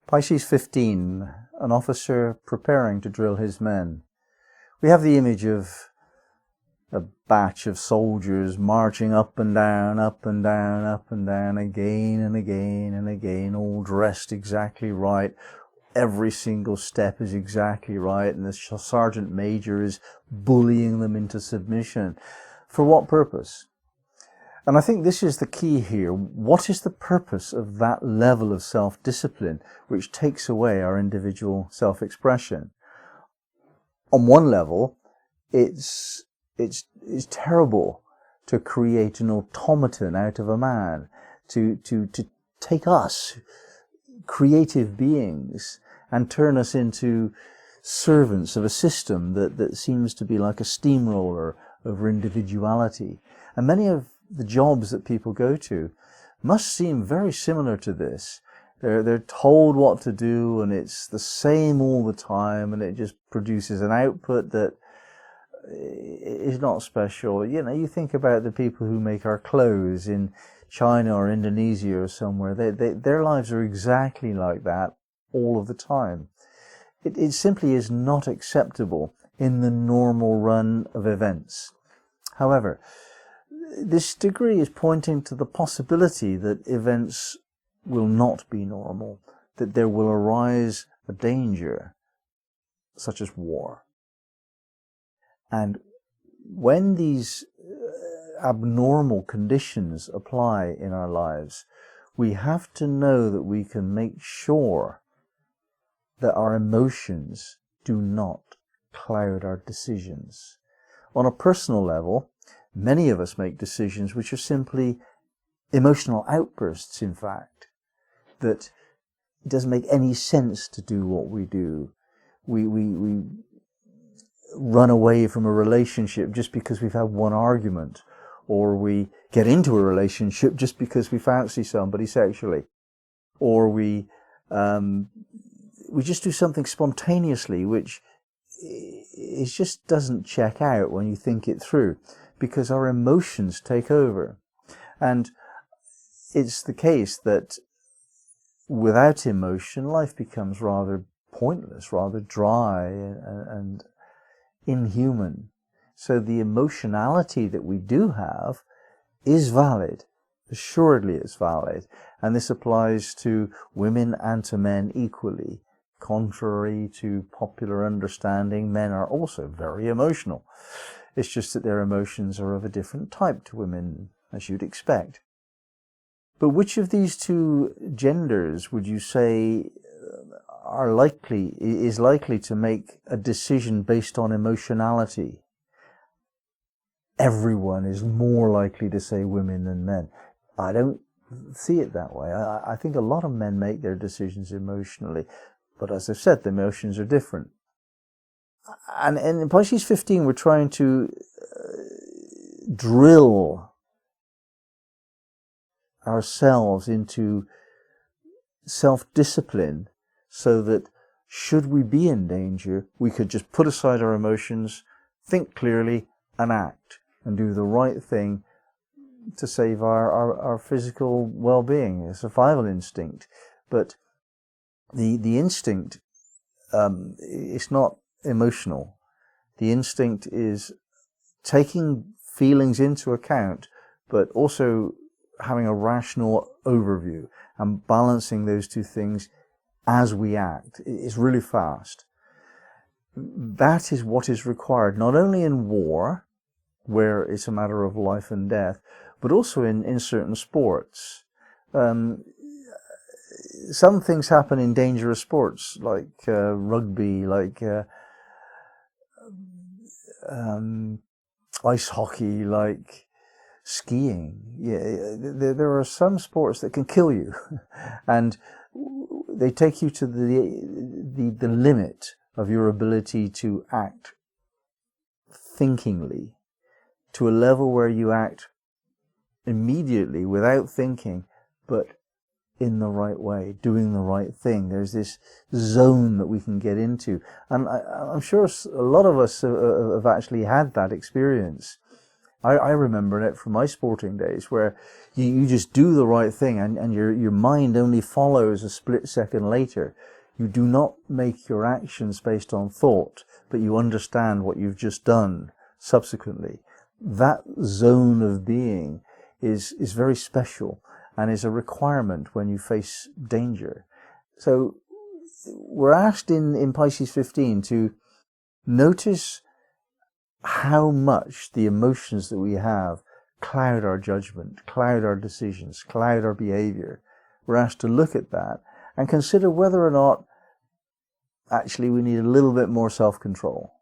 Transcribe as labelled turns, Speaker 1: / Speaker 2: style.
Speaker 1: Pisces 15, an officer preparing to drill his men. We have the image of a batch of soldiers marching up and down, up and down, up and down, again and again and again, all dressed exactly right. Every single step is exactly right, and the sergeant major is bullying them into submission. For what purpose? And I think this is the key here. What is the purpose of that level of self-discipline which takes away our individual self-expression? On one level, it's terrible to create an automaton out of a man, to take us, creative beings, and turn us into servants of a system that seems to be like a steamroller over individuality. And many of the jobs that people go to must seem very similar to this. They're told what to do, and it's the same all the time, and it just produces an output that is not special. You know, you think about the people who make our clothes in China or Indonesia or somewhere. Their lives are exactly like that all of the time. It simply is not acceptable in the normal run of events. However, this degree is pointing to the possibility that events will not be normal, that there will arise a danger, such as war. And when these abnormal conditions apply in our lives, we have to know that we can make sure that our emotions do not cloud our decisions. On a personal level, many of us make decisions which are simply emotional outbursts, in fact, that it doesn't make any sense to do what we do. We run away from a relationship just because we've had one argument, or we get into a relationship just because we fancy somebody sexually, or we just do something spontaneously which it just doesn't check out when you think it through, because our emotions take over. And it's the case that without emotion, life becomes rather pointless, rather dry and inhuman. So the emotionality that we do have is valid. Assuredly it's valid. And this applies to women and to men equally. Contrary to popular understanding, men are also very emotional. It's just that their emotions are of a different type to women, as you'd expect. But which of these two genders would you say is likely to make a decision based on emotionality? Everyone is more likely to say women than men. I don't see it that way. I think a lot of men make their decisions emotionally. But as I've said, the emotions are different. And in Pisces 15, we're trying to drill ourselves into self-discipline so that should we be in danger, we could just put aside our emotions, think clearly, and act, and do the right thing to save our physical well-being, a survival instinct. But the instinct is not emotional. The instinct is taking feelings into account, but also having a rational overview and balancing those two things as we act. It's really fast. That is what is required, not only in war, where it's a matter of life and death, but also in certain sports. Some things happen in dangerous sports, like rugby, like ice hockey, like skiing. Yeah, there are some sports that can kill you, and they take you to the limit of your ability to act thinkingly, to a level where you act immediately without thinking, but in the right way, doing the right thing. There's this zone that we can get into. And I'm sure a lot of us have actually had that experience. I remember it from my sporting days, where you just do the right thing, and your mind only follows a split second later. You do not make your actions based on thought, but you understand what you've just done subsequently. That zone of being is very special and is a requirement when you face danger. So we're asked in Pisces 15 to notice how much the emotions that we have cloud our judgment, cloud our decisions, cloud our behavior. We're asked to look at that and consider whether or not actually we need a little bit more self-control.